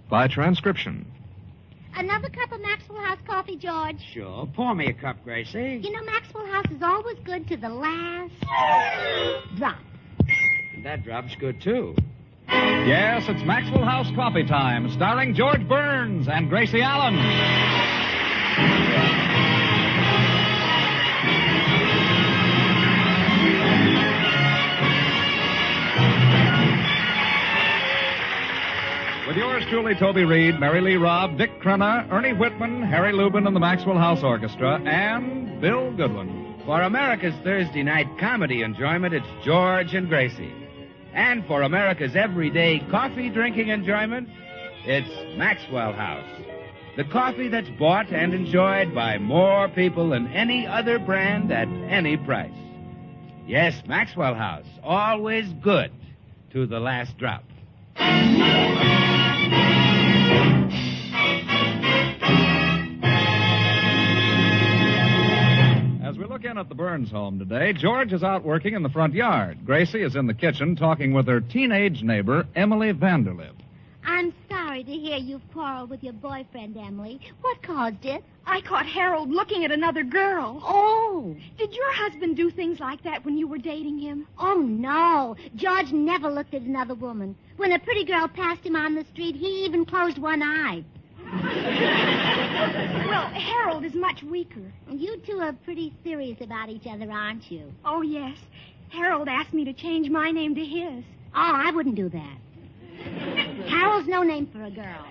by transcription. Another cup of Maxwell House coffee, George? Sure. Pour me a cup, Gracie. You know, Maxwell House is always good to the last drop. And that drop's good, too. Yes, it's Maxwell House Coffee Time, starring George Burns and Gracie Allen. With yours truly, Toby Reed, Mary Lee Robb, Dick Crenna, Ernie Whitman, Harry Lubin and the Maxwell House Orchestra, and Bill Goodwin. For America's Thursday night comedy enjoyment, it's George and Gracie. And for America's everyday coffee-drinking enjoyment, it's Maxwell House. The coffee that's bought and enjoyed by more people than any other brand at any price. Yes, Maxwell House, always good to the last drop. As we look in at the Burns home today, George is out working in the front yard. Gracie is in the kitchen talking with her teenage neighbor, Emily Vanderlip. I'm sorry to hear you've quarreled with your boyfriend, Emily. What caused it? I caught Harold looking at another girl. Oh. Did your husband do things like that when you were dating him? Oh, no. George never looked at another woman. When a pretty girl passed him on the street, he even closed one eye. Well, Harold is much weaker. And you two are pretty serious about each other, aren't you? Oh, yes. Harold asked me to change my name to his. Oh, I wouldn't do that. Harold's no name for a girl.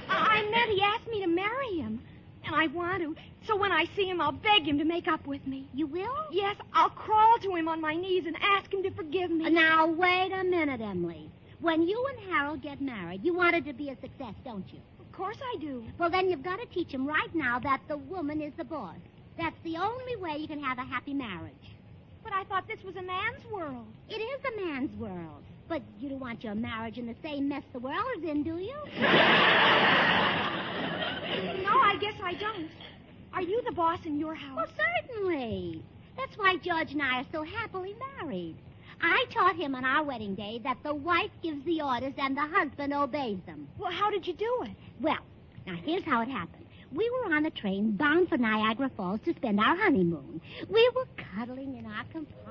I meant he asked me to marry him. And I want to. So when I see him, I'll beg him to make up with me. You will? Yes, I'll crawl to him on my knees and ask him to forgive me. Now, wait a minute, Emily. When you and Harold get married, you want it to be a success, don't you? Of course I do. Well, then you've got to teach him right now that the woman is the boss. That's the only way you can have a happy marriage. But I thought this was a man's world. It is a man's world. But you don't want your marriage in the same mess the world is in, do you? No, I guess I don't. Are you the boss in your house? Well, certainly. That's why George and I are so happily married. I taught him on our wedding day that the wife gives the orders and the husband obeys them. Well, how did you do it? Well, now here's how it happened. We were on a train bound for Niagara Falls to spend our honeymoon. We were cuddling in our compartment,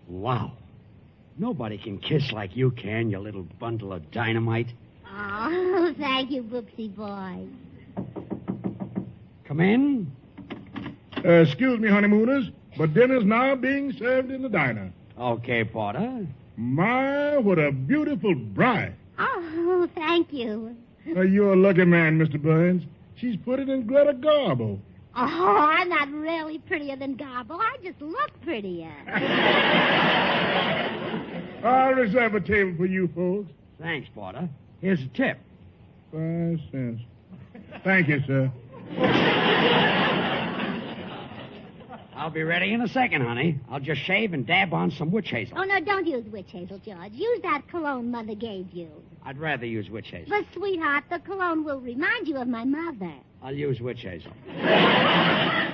Wow. Nobody can kiss like you can, you little bundle of dynamite. Oh, thank you, Boopsy boy. Come in. Excuse me, honeymooners, but dinner's now being served in the diner. Okay, Porter. My, what a beautiful bride. Oh, thank you. You're a lucky man, Mr. Burns. She's put it in Greta Garbo. Oh, I'm not really prettier than Garbo. I just look prettier. I'll reserve a table for you folks. Thanks, Porter. Here's a tip. 5 cents. Thank you, sir. I'll be ready in a second, honey. I'll just shave and dab on some witch hazel. Oh, no, don't use witch hazel, George. Use that cologne Mother gave you. I'd rather use witch hazel. But, sweetheart, the cologne will remind you of my mother. I'll use witch hazel.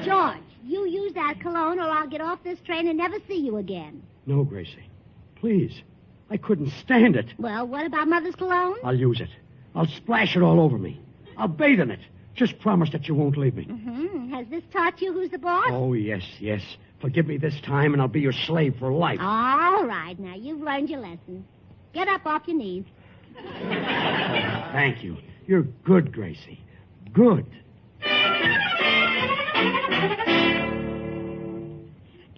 George, you use that cologne or I'll get off this train and never see you again. No, Gracie. Please. I couldn't stand it. Well, what about Mother's cologne? I'll use it. I'll splash it all over me. I'll bathe in it. Just promise that you won't leave me. Mm-hmm. Has this taught you who's the boss? Oh, yes, yes. Forgive me this time, and I'll be your slave for life. All right. Now, you've learned your lesson. Get up off your knees. Thank you. You're good, Gracie. Good.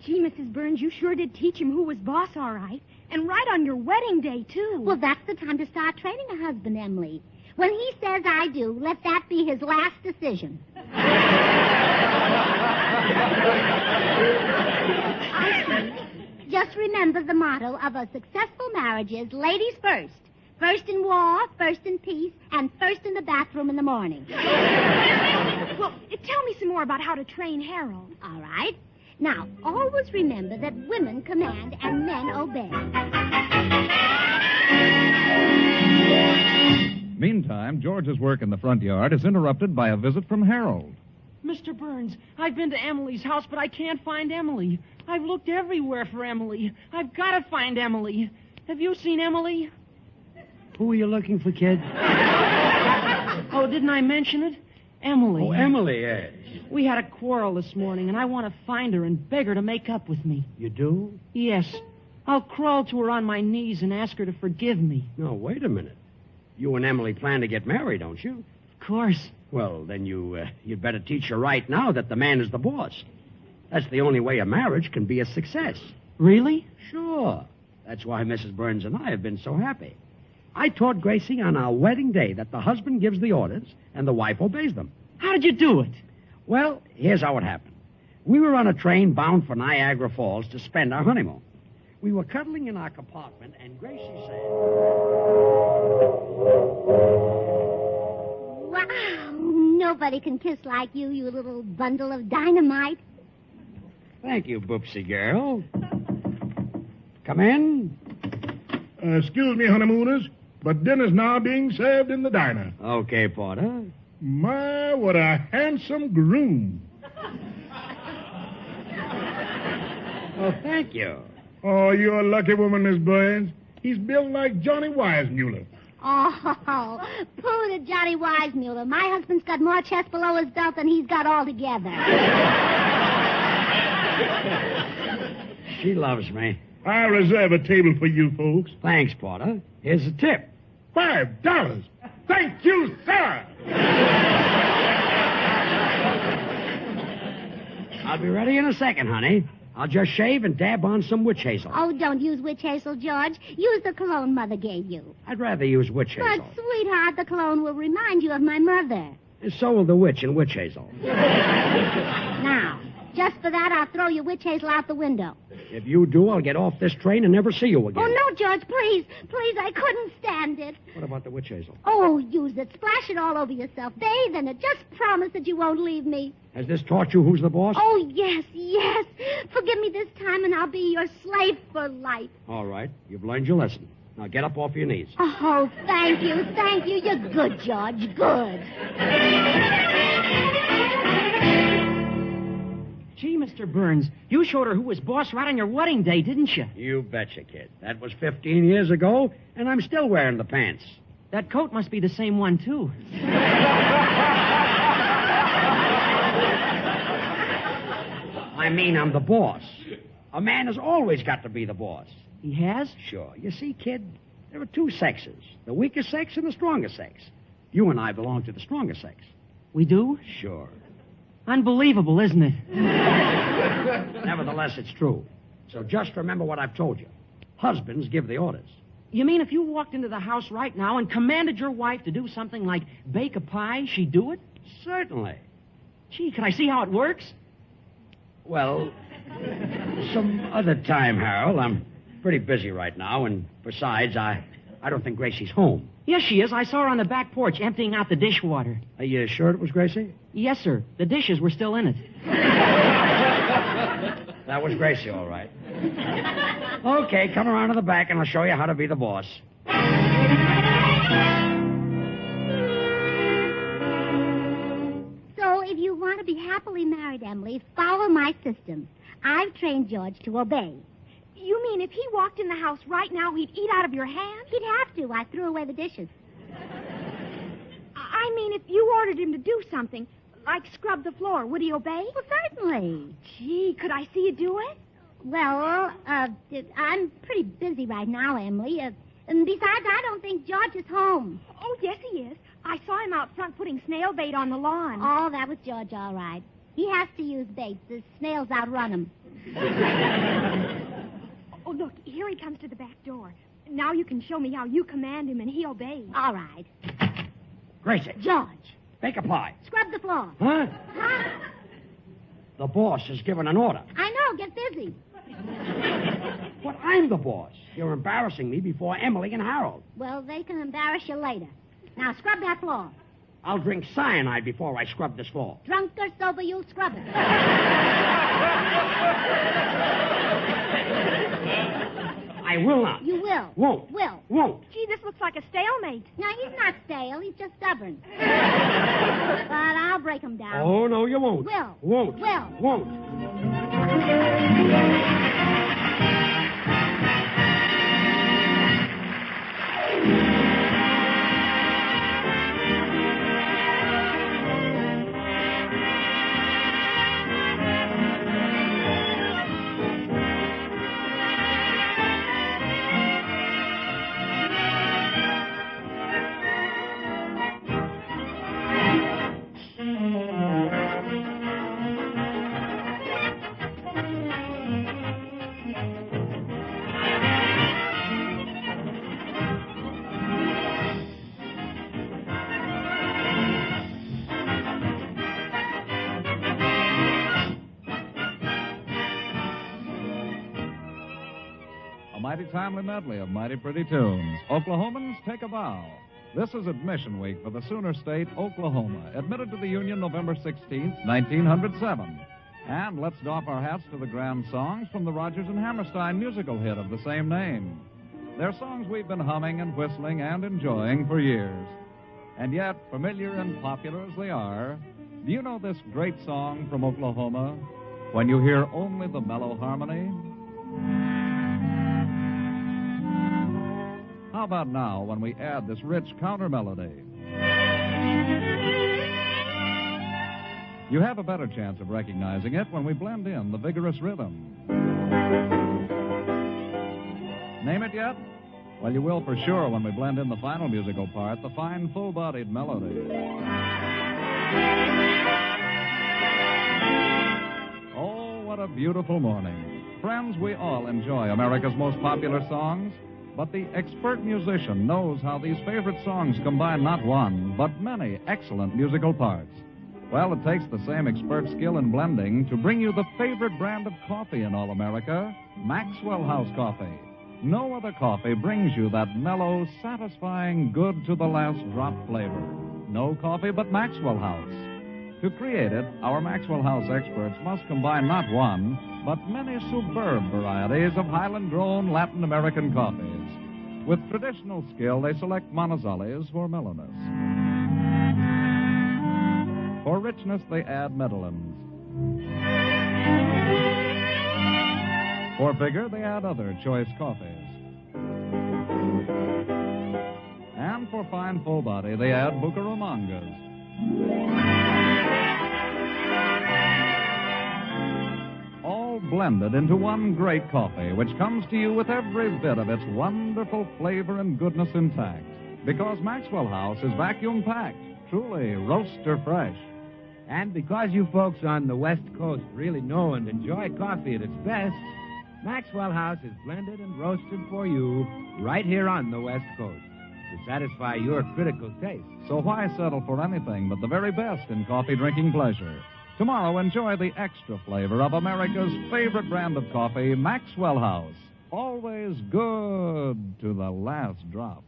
Gee, Mrs. Burns, you sure did teach him who was boss, all right. And right on your wedding day, too. Well, that's the time to start training a husband, Emily. When he says I do, let that be his last decision. I see. Just remember the motto of a successful marriage is ladies first. First in war, first in peace, and first in the bathroom in the morning. Well, tell me some more about how to train Harold. All right. Now, always remember that women command and men obey. Meantime, George's work in the front yard is interrupted by a visit from Harold. Mr. Burns, I've been to Emily's house, but I can't find Emily. I've looked everywhere for Emily. I've got to find Emily. Have you seen Emily? Who are you looking for, kid? Oh, didn't I mention it? Emily. Oh, Emily, yes. We had a quarrel this morning, and I want to find her and beg her to make up with me. You do? Yes. I'll crawl to her on my knees and ask her to forgive me. No, wait a minute. You and Emily plan to get married, don't you? Of course. Well, then you'd better teach her right now that the man is the boss. That's the only way a marriage can be a success. Really? Sure. That's why Mrs. Burns and I have been so happy. I taught Gracie on our wedding day that the husband gives the orders and the wife obeys them. How did you do it? Well, here's how it happened. We were on a train bound for Niagara Falls to spend our honeymoon. We were cuddling in our compartment, and Gracie said... Wow, nobody can kiss like you, you little bundle of dynamite. Thank you, Boopsy girl. Come in. Excuse me, honeymooners, but dinner's now being served in the diner. Okay, Porter. My, what a handsome groom. Oh, thank you. Oh, you're a lucky woman, Miss Burns. He's built like Johnny Weissmuller. Oh, pooh to Johnny Weissmuller. My husband's got more chest below his belt than he's got altogether. She loves me. I'll reserve a table for you folks. Thanks, Porter. Here's a tip. $5. Thank you, sir. I'll be ready in a second, honey. I'll just shave and dab on some witch hazel. Oh, don't use witch hazel, George. Use the cologne Mother gave you. I'd rather use witch But, hazel. sweetheart, the cologne will remind you of my mother. And so will the witch and witch hazel. Now, just for that, I'll throw your witch hazel out the window. If you do, I'll get off this train and never see you again. Oh, no, George, please. Please, I couldn't stand it. What about the witch hazel? Oh, use it. Splash it all over yourself. Bathe in it. Just promise that you won't leave me. Has this taught you who's the boss? Oh, yes, yes. Forgive me this time, and I'll be your slave for life. All right. You've learned your lesson. Now get up off your knees. Oh, thank you, thank you. You're good, George, good. Gee, Mr. Burns, you showed her who was boss right on your wedding day, didn't you? You betcha, kid. That was 15 years ago, and I'm still wearing the pants. That coat must be the same one, too. I mean, I'm the boss. A man has always got to be the boss. He has? Sure. You see, kid, there are two sexes, the weaker sex and the stronger sex. You and I belong to the stronger sex. We do? Sure. Unbelievable, isn't it? Nevertheless, it's true. So just remember what I've told you. Husbands give the orders. You mean if you walked into the house right now and commanded your wife to do something like bake a pie, she'd do it? Certainly. Gee, can I see how it works? Well, some other time, Harold. I'm pretty busy right now, and besides, I don't think Gracie's home. Yes, she is. I saw her on the back porch emptying out the dishwater. Are you sure it was Gracie? Yes, sir. The dishes were still in it. That was Gracie, all right. Okay, come around to the back, and I'll show you how to be the boss. So, if you want to be happily married, Emily, follow my system. I've trained George to obey. You mean if he walked in the house right now, he'd eat out of your hand? He'd have to. I threw away the dishes. I mean, if you ordered him to do something, like scrub the floor, would he obey? Well, certainly. Gee, could I see you do it? Well, I'm pretty busy right now, Emily. And besides, I don't think George is home. Oh, yes, he is. I saw him out front putting snail bait on the lawn. Oh, that was George, all right. He has to use bait. The snails outrun him. Oh, look, here he comes to the back door. Now you can show me how you command him and he obeys. All right. Gracie, George, bake a pie. scrub the floor. Huh? Huh? The boss has given an order. I know. Get busy. But I'm the boss. You're embarrassing me before Emily and Harold. Well, they can embarrass you later. Now, scrub that floor. I'll drink cyanide before I scrub this floor. Drunk or sober, you'll scrub it. I will not. You will. Will. Won't. Will. Won't. Gee, this looks like a stalemate. Now, he's not stale. He's just stubborn. But I'll break him down. Oh, no, you won't. Will. Won't. Will. Won't. Mighty timely medley of mighty pretty tunes. Oklahomans, take a bow. This is admission week for the Sooner State, Oklahoma, admitted to the Union November 16th, 1907. And let's doff our hats to the grand songs from the Rodgers and Hammerstein musical hit of the same name. They're songs we've been humming and whistling and enjoying for years. And yet, familiar and popular as they are, do you know this great song from Oklahoma, When You Hear Only the Mellow Harmony? How about now when we add this rich counter melody? You have a better chance of recognizing it when we blend in the vigorous rhythm. Name it yet? Well, you will for sure when we blend in the final musical part, the fine, full-bodied melody. Oh, what a beautiful morning. Friends, we all enjoy America's most popular songs. But the expert musician knows how these favorite songs combine not one, but many excellent musical parts. Well, it takes the same expert skill in blending to bring you the favorite brand of coffee in all America, Maxwell House Coffee. No other coffee brings you that mellow, satisfying, good-to-the-last-drop flavor. No coffee but Maxwell House. To create it, our Maxwell House experts must combine not one, but many superb varieties of Highland-grown Latin American coffees. With traditional skill, they select Monazales for mellowness. For richness, they add Medellins. For vigor, they add other choice coffees. And for fine full body, they add Bucaramangas. All blended into one great coffee, which comes to you with every bit of its wonderful flavor and goodness intact. Because Maxwell House is vacuum-packed, truly roaster fresh. And because you folks on the West Coast really know and enjoy coffee at its best, Maxwell House is blended and roasted for you right here on the West Coast to satisfy your critical taste. So why settle for anything but the very best in coffee drinking pleasure? Tomorrow, enjoy the extra flavor of America's favorite brand of coffee, Maxwell House. Always good to the last drop.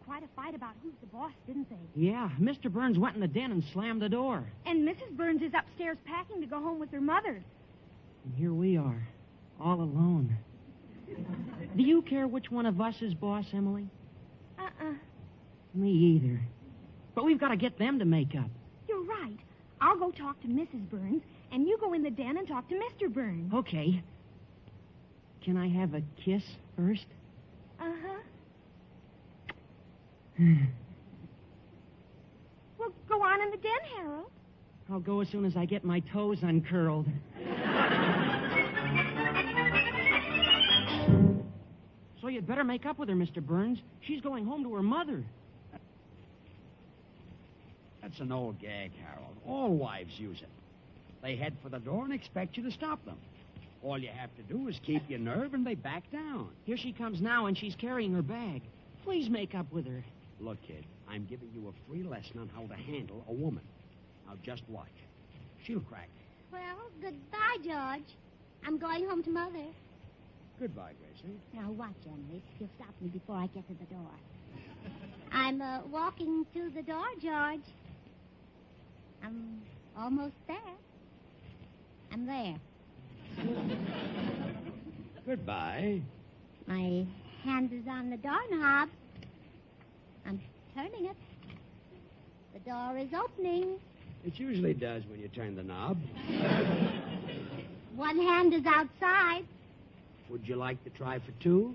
Quite a fight about who's the boss, didn't they? Yeah, Mr. Burns went in the den and slammed the door. And Mrs. Burns is upstairs packing to go home with her mother. And here we are, all alone. Do you care which one of us is boss, Emily? Me either. But we've got to get them to make up. You're right. I'll go talk to Mrs. Burns, and you go in the den and talk to Mr. Burns. Okay. Can I have a kiss first? Well, go on in the den, Harold. I'll go as soon as I get my toes uncurled. So you'd better make up with her, Mr. Burns. She's going home to her mother. That's an old gag, Harold. All wives use it. They head for the door and expect you to stop them. All you have to do is keep your nerve and they back down. Here she comes now, and she's carrying her bag. Please make up with her. Look, kid, I'm giving you a free lesson on how to handle a woman. Now, just watch. She'll crack. Well, goodbye, George. I'm going home to Mother. Goodbye, Gracie. Now, watch, Emily. You'll stop me before I get to the door. I'm walking to the door, George. I'm almost there. I'm there. Goodbye. My hand is on the doorknob. I'm turning it. The door is opening. It usually does when you turn the knob. One hand is outside. Would you like to try for two?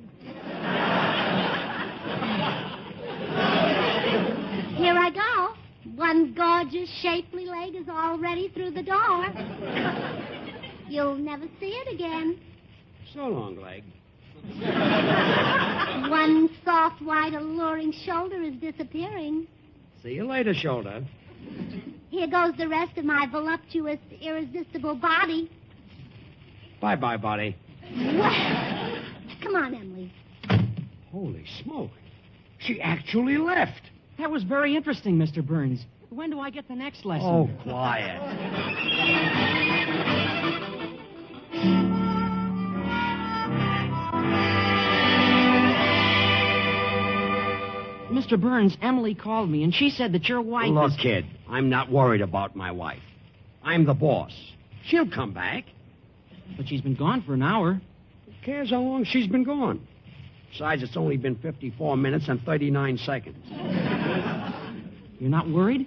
Here I go. One gorgeous, shapely leg is already through the door. You'll never see it again. So long, leg. One soft, white, alluring shoulder is disappearing. See you later, shoulder. Here goes the rest of my voluptuous, irresistible body. Bye-bye, body. Well, come on, Emily. Holy smoke. She actually left. That was very interesting, Mr. Burns. When do I get the next lesson? Oh, quiet. Mr. Burns, Emily called me, and she said that your wife Look, is... kid, I'm not worried about my wife. I'm the boss. She'll come back. But she's been gone for an hour. Who cares how long she's been gone? Besides, it's only been 54 minutes and 39 seconds. You're not worried?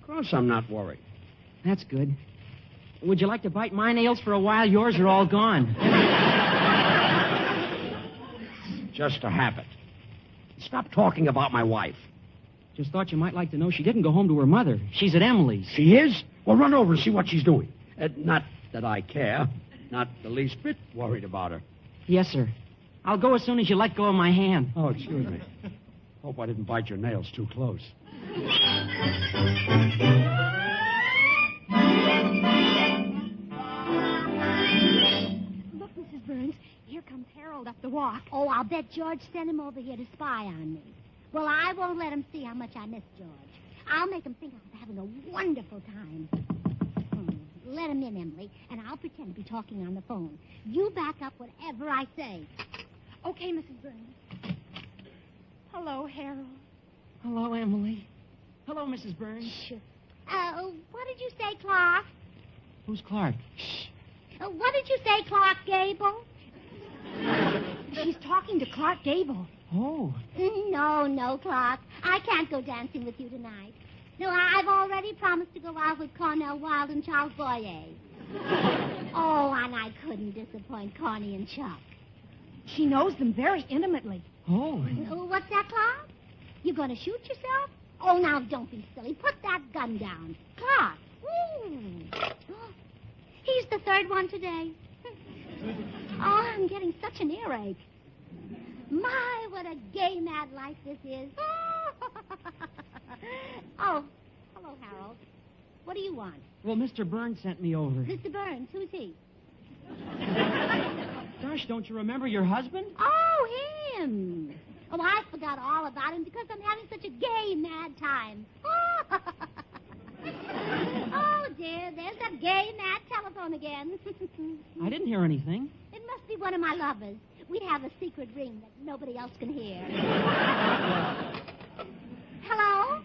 Of course I'm not worried. That's good. Would you like to bite my nails for a while? Yours are all gone. Just a habit. Stop talking about my wife. Just thought you might like to know she didn't go home to her mother. She's at Emily's. She is? Well, run over and see what she's doing. Not that I care. Not the least bit worried about her. Yes, sir. I'll go as soon as you let go of my hand. Oh, excuse me. Hope I didn't bite your nails too close. Look, Mrs. Burns, here comes Harold up the walk. Oh, I'll bet George sent him over here to spy on me. Well, I won't let him see how much I miss George. I'll make him think I'm having a wonderful time. Let him in, Emily, and I'll pretend to be talking on the phone. You back up whatever I say. Okay, Mrs. Burns. Hello, Harold. Hello, Emily. Hello, Mrs. Burns. Shh. What did you say, Clark? Who's Clark? Shh. What did you say, Clark Gable? She's talking to Clark Gable. Oh. No, Clark. I can't go dancing with you tonight. No, I've already promised to go out with Cornell Wilde and Charles Boyer. Oh, and I couldn't disappoint Corny and Chuck. She knows them very intimately. Oh. What's that, Clark? You going to shoot yourself? Oh, now, don't be silly. Put that gun down. Clark. He's the third one today. Oh, I'm getting such an earache. My, what a gay, mad life this is. Oh, hello, Harold. What do you want? Well, Mr. Burns sent me over. Mr. Burns, who's he? Gosh, don't you remember your husband? Oh, him. Oh, I forgot all about him because I'm having such a gay, mad time. Oh, dear, there's that gay, mad telephone again. I didn't hear anything. It must be one of my lovers. We have a secret ring that nobody else can hear. Hello?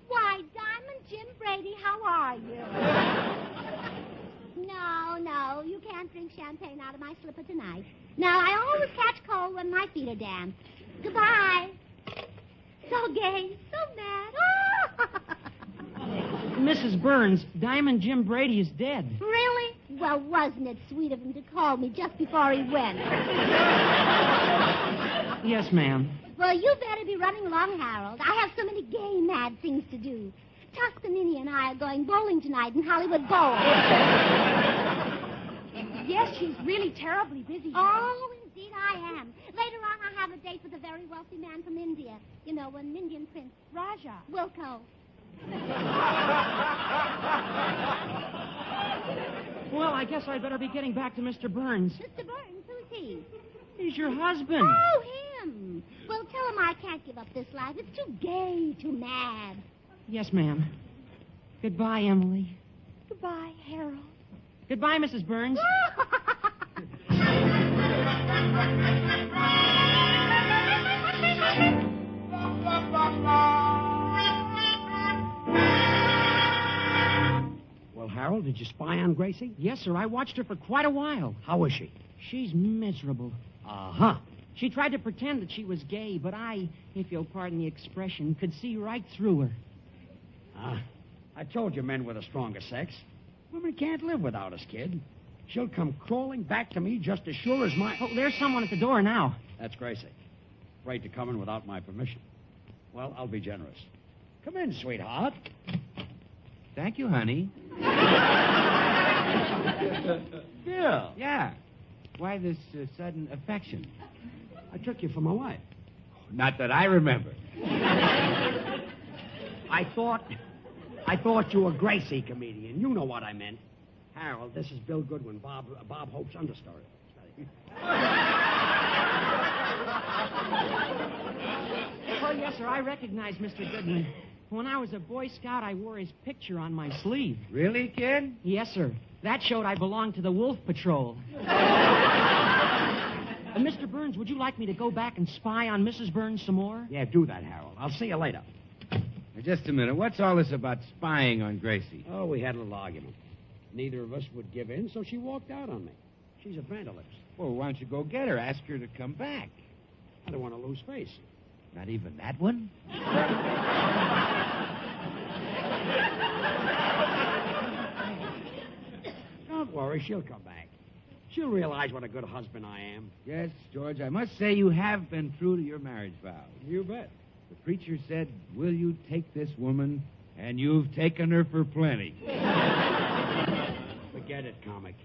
Why, Diamond Jim Brady, how are you? No, you can't drink champagne out of my slipper tonight. No, I always catch cold when my feet are damp. Goodbye. So gay, so mad. Mrs. Burns, Diamond Jim Brady is dead. Really? Well, wasn't it sweet of him to call me just before he went? Yes, ma'am. Well, you better be running along, Harold. I have so many gay, mad things to do. Tuscanini and I are going bowling tonight in Hollywood Bowl. Yes, she's really terribly busy. Oh, indeed I am. Later on, I have a date with a very wealthy man from India. You know, an Indian prince. Raja. Wilco. Well, I guess I'd better be getting back to Mr. Burns. Mr. Burns, who's he? He's your husband. Oh, him. Well, tell him I can't give up this life. It's too gay, too mad. Yes, ma'am. Goodbye, Emily. Goodbye, Harold. Goodbye, Mrs. Burns. Well, Harold, did you spy on Gracie? Yes, sir. I watched her for quite a while. How is she? She's miserable. Uh-huh. She tried to pretend that she was gay, but I, if you'll pardon the expression, could see right through her. I told you men were the stronger sex. Women can't live without us, kid. She'll come crawling back to me just as sure as my... Oh, there's someone at the door now. That's Gracie. Afraid to come in without my permission. Well, I'll be generous. Come in, sweetheart. Thank you, honey. Bill. Yeah. Why this sudden affection? I took you for my wife. Not that I remember. I thought you were Gracie, comedian. You know what I meant. Harold, this is Bill Goodwin, Bob Hope's understory. Oh, yes, sir. I recognize Mr. Goodwin. When I was a Boy Scout, I wore his picture on my sleeve. Really, kid? Yes, sir. That showed I belonged to the Wolf Patrol. Mr. Burns, would you like me to go back and spy on Mrs. Burns some more? Yeah, do that, Harold. I'll see you later. Now, just a minute. What's all this about spying on Gracie? Oh, we had a little argument. Neither of us would give in, so she walked out on me. She's a vandalist. Well, why don't you go get her? Ask her to come back. I don't want to lose face. Not even that one? Don't worry, she'll come back. She'll realize what a good husband I am. Yes, George, I must say you have been true to your marriage vows. You bet. The preacher said, will you take this woman? And you've taken her for plenty. Forget it, comic.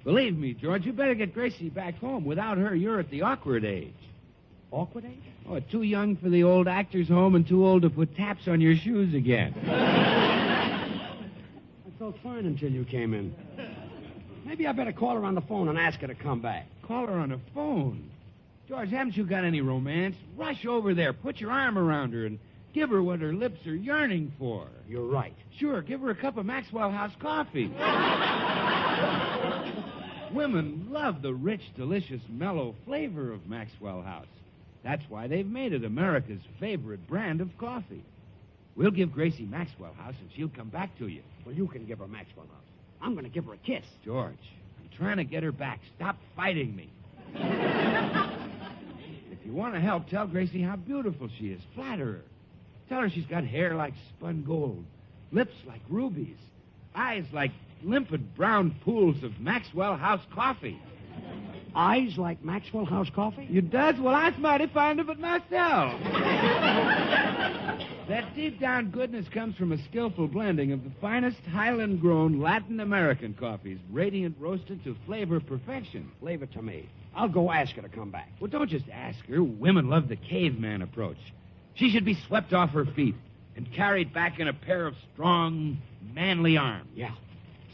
Believe me, George, you better get Gracie back home. Without her, you're at the awkward age. Awkward age? Oh, too young for the old actor's home and too old to put taps on your shoes again. I felt fine until you came in. Maybe I better call her on the phone and ask her to come back. Call her on the phone. George, haven't you got any romance? Rush over there, put your arm around her, and give her what her lips are yearning for. You're right. Sure, give her a cup of Maxwell House coffee. Women love the rich, delicious, mellow flavor of Maxwell House. That's why they've made it America's favorite brand of coffee. We'll give Gracie Maxwell House, and she'll come back to you. Well, you can give her Maxwell House. I'm going to give her a kiss. George, I'm trying to get her back. Stop fighting me. If you want to help, tell Gracie how beautiful she is. Flatter her. Tell her she's got hair like spun gold, lips like rubies, eyes like limpid brown pools of Maxwell House coffee. Eyes like Maxwell House coffee? You does? Well, I was mighty fond of it myself. That deep-down goodness comes from a skillful blending of the finest Highland-grown Latin American coffees, radiant roasted to flavor perfection. Leave it to me. I'll go ask her to come back. Well, don't just ask her. Women love the caveman approach. She should be swept off her feet and carried back in a pair of strong, manly arms. Yeah.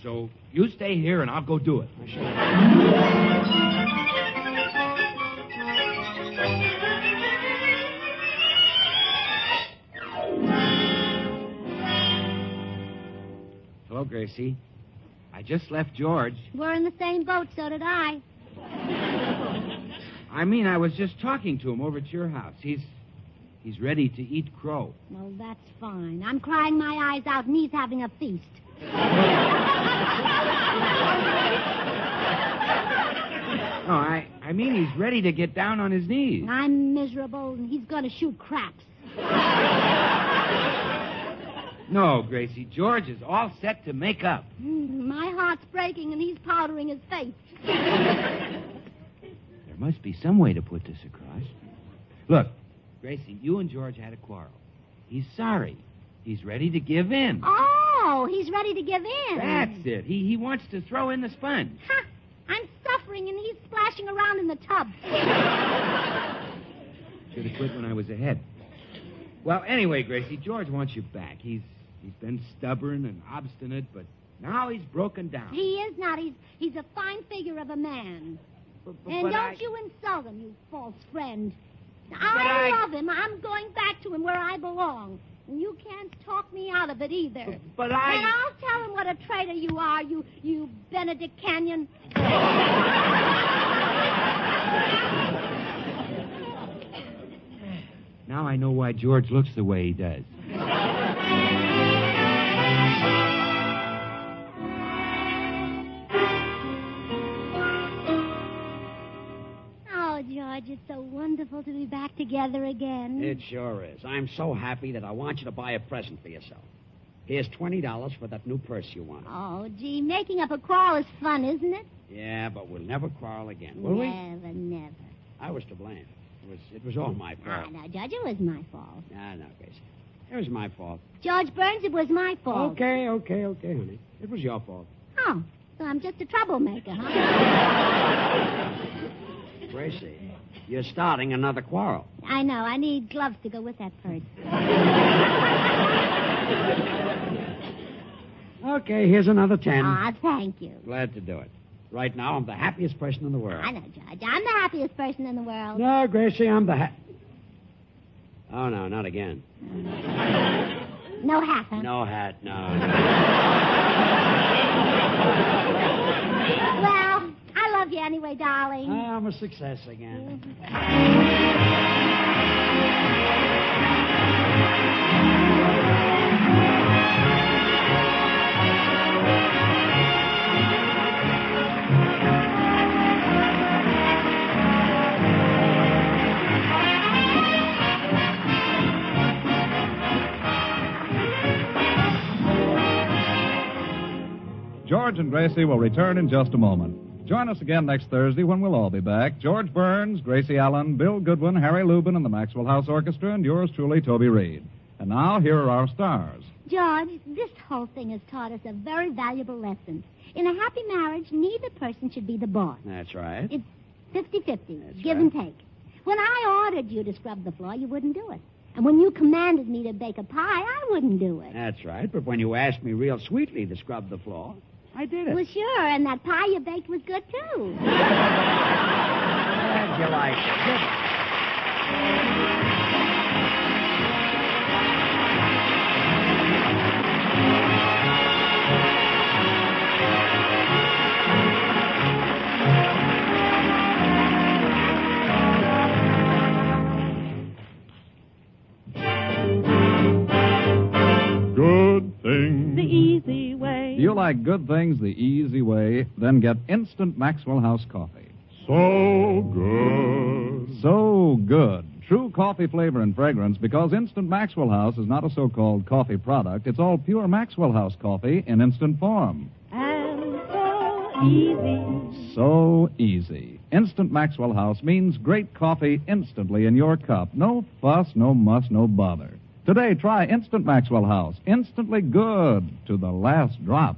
So you stay here, and I'll go do it. Hello, Gracie. I just left George. We're in the same boat, so did I. I mean, I was just talking to him over at your house. He's ready to eat crow. Well, that's fine. I'm crying my eyes out, and he's having a feast. No, I mean he's ready to get down on his knees. I'm miserable, and he's going to shoot craps. No, Gracie, George is all set to make up. My heart's breaking, and he's powdering his face. There must be some way to put this across. Look, Gracie, you and George had a quarrel. He's sorry. He's ready to give in. Oh, he's ready to give in. That's it. He wants to throw in the sponge. Ha! I'm suffering, and he's splashing around in the tub. Should have quit when I was ahead. Well, anyway, Gracie, George wants you back. He's been stubborn and obstinate, but now he's broken down. He is not. He's a fine figure of a man. And don't you insult him, you false friend. I love him. I'm going back to him where I belong. And you can't talk me out of it either. But And I'll tell him what a traitor you are, you Benedict Canyon. Now I know why George looks the way he does. Oh, George, it's so wonderful to be back together again. It sure is. I'm so happy that I want you to buy a present for yourself. Here's $20 for that new purse you want. Oh, gee, making up a quarrel is fun, isn't it? Yeah, but we'll never quarrel again, will we? Never. I was to blame. It was all my fault. No, George, it was my fault. No, Gracie. It was my fault. George Burns, it was my fault. Okay, honey. It was your fault. Oh, so I'm just a troublemaker, huh? Gracie, you're starting another quarrel. I know. I need gloves to go with that purse. Okay, here's another 10. Aw, thank you. Glad to do it. Right now, I'm the happiest person in the world. I know, George. I'm the happiest person in the world. No, Gracie, I'm the Oh, no, not again. No hat, huh? No hat, no. Well, I love you anyway, darling. I'm a success again. George and Gracie will return in just a moment. Join us again next Thursday when we'll all be back. George Burns, Gracie Allen, Bill Goodwin, Harry Lubin, and the Maxwell House Orchestra, and yours truly, Toby Reed. And now, here are our stars. George, this whole thing has taught us a very valuable lesson. In a happy marriage, neither person should be the boss. That's right. It's 50-50, That's give right. and take. When I ordered you to scrub the floor, you wouldn't do it. And when you commanded me to bake a pie, I wouldn't do it. That's right, but when you asked me real sweetly to scrub the floor, I did it. Well, sure, and that pie you baked was good, too. Glad you like Good thing. The easy way. Do you like good things the easy way? Then get instant Maxwell House coffee. So good. So good. True coffee flavor and fragrance because Instant Maxwell House is not a so-called coffee product. It's all pure Maxwell House coffee in instant form. And so easy. So easy. Instant Maxwell House means great coffee instantly in your cup. No fuss, no muss, no bother. Today, try Instant Maxwell House. Instantly good to the last drop.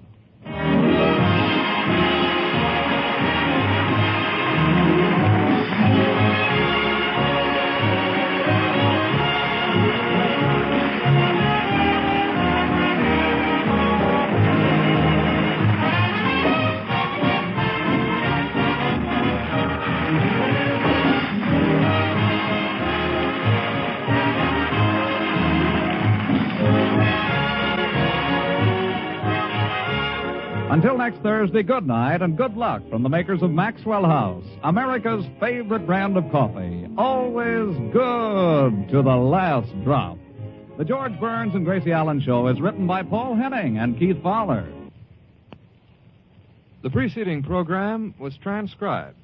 Until next Thursday, good night and good luck from the makers of Maxwell House, America's favorite brand of coffee. Always good to the last drop. The George Burns and Gracie Allen Show is written by Paul Henning and Keith Fowler. The preceding program was transcribed.